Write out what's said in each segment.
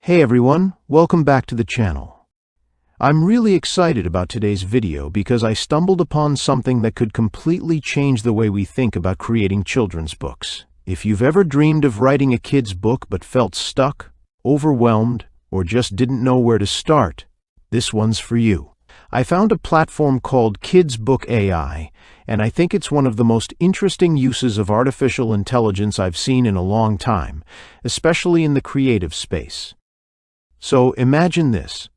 Hey everyone, welcome back to the channel. I'm really excited about today's video because I stumbled upon something that could completely change the way we think about creating children's books. If you've ever dreamed of writing a kid's book but felt stuck, overwhelmed, or just didn't know where to start, this one's for you. I found a platform called KidsBook AI, and I think it's one of the most interesting uses of artificial intelligence I've seen in a long time, especially in the creative space. So imagine this.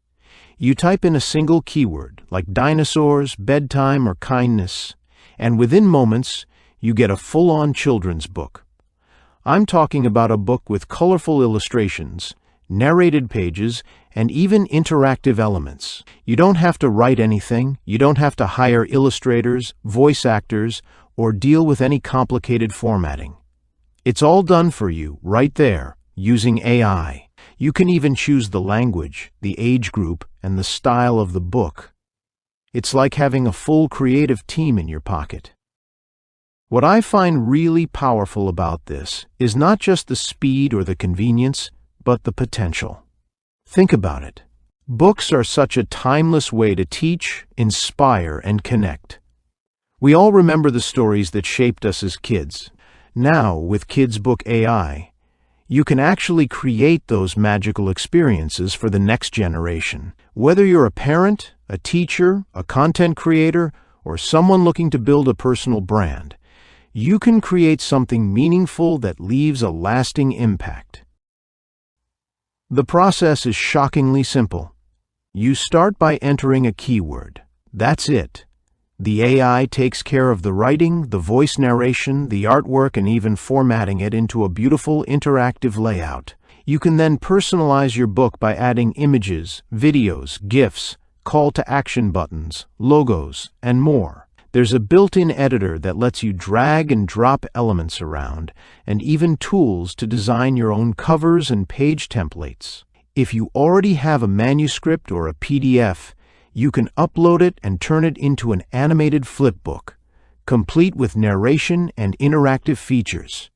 You type in a single keyword, like dinosaurs, bedtime, or kindness, and within moments, you get a full-on children's book. I'm talking about a book with colorful illustrations, narrated pages, and even interactive elements. You don't have to write anything, you don't have to hire illustrators, voice actors, or deal with any complicated formatting. It's all done for you, right there, using AI. You can even choose the language, the age group, and the style of the book. It's like having a full creative team in your pocket. What I find really powerful about this is not just the speed or the convenience, but the potential. Think about it. Books are such a timeless way to teach, inspire, and connect. We all remember the stories that shaped us as kids. Now, with KidsBook AI, you can actually create those magical experiences for the next generation. Whether you're a parent, a teacher, a content creator, or someone looking to build a personal brand, you can create something meaningful that leaves a lasting impact. The process is shockingly simple. You start by entering a keyword. That's it. The AI takes care of the writing, the voice narration, the artwork, and even formatting it into a beautiful interactive layout. You can then personalize your book by adding images, videos, GIFs, call-to-action buttons, logos, and more. There's a built-in editor that lets you drag and drop elements around, and even tools to design your own covers and page templates. If you already have a manuscript or a PDF, you can upload it and turn it into an animated flipbook, complete with narration and interactive features.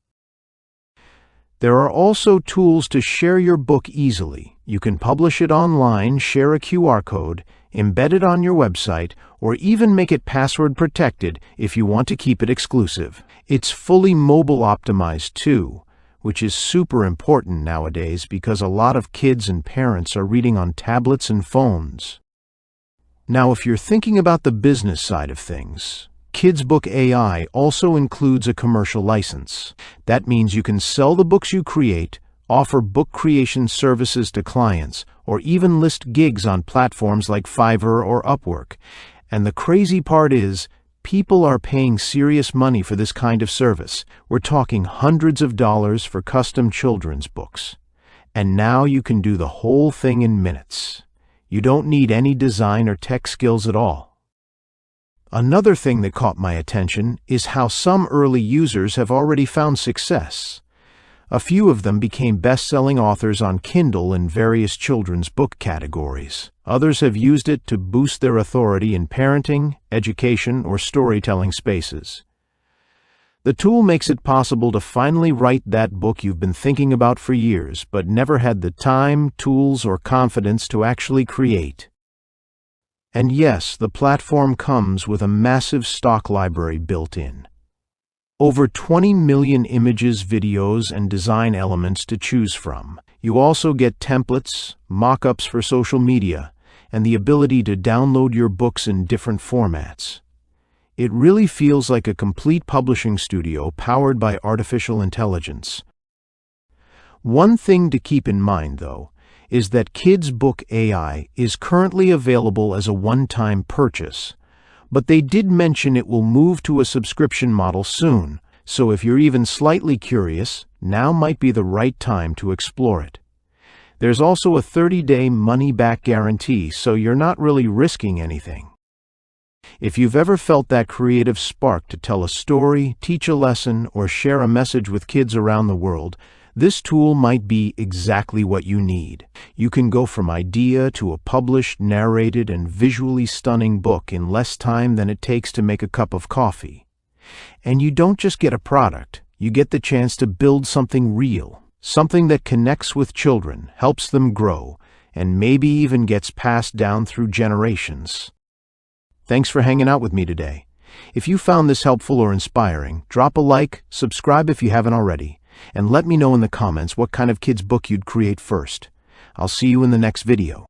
There are also tools to share your book easily. You can publish it online, share a QR code, embed it on your website, or even make it password protected if you want to keep it exclusive. It's fully mobile optimized too, which is super important nowadays because a lot of kids and parents are reading on tablets and phones. Now, if you're thinking about the business side of things, KidsBook AI also includes a commercial license. That means you can sell the books you create, offer book creation services to clients, or even list gigs on platforms like Fiverr or Upwork. And the crazy part is, people are paying serious money for this kind of service. We're talking hundreds of dollars for custom children's books. And now you can do the whole thing in minutes. You don't need any design or tech skills at all. Another thing that caught my attention is how some early users have already found success. A few of them became best-selling authors on Kindle in various children's book categories. Others have used it to boost their authority in parenting, education, or storytelling spaces. The tool makes it possible to finally write that book you've been thinking about for years, but never had the time, tools, or confidence to actually create. And yes, the platform comes with a massive stock library built in. Over 20 million images, videos, and design elements to choose from. You also get templates, mock-ups for social media, and the ability to download your books in different formats. It really feels like a complete publishing studio powered by artificial intelligence. One thing to keep in mind, though, is that KidsBook AI is currently available as a one-time purchase, but they did mention it will move to a subscription model soon, so if you're even slightly curious, now might be the right time to explore it. There's also a 30-day money-back guarantee, so you're not really risking anything. If you've ever felt that creative spark to tell a story, teach a lesson, or share a message with kids around the world, this tool might be exactly what you need. You can go from idea to a published, narrated, and visually stunning book in less time than it takes to make a cup of coffee. And you don't just get a product, you get the chance to build something real, something that connects with children, helps them grow, and maybe even gets passed down through generations. Thanks for hanging out with me today. If you found this helpful or inspiring, drop a like, subscribe if you haven't already, and let me know in the comments what kind of kids' book you'd create first. I'll see you in the next video.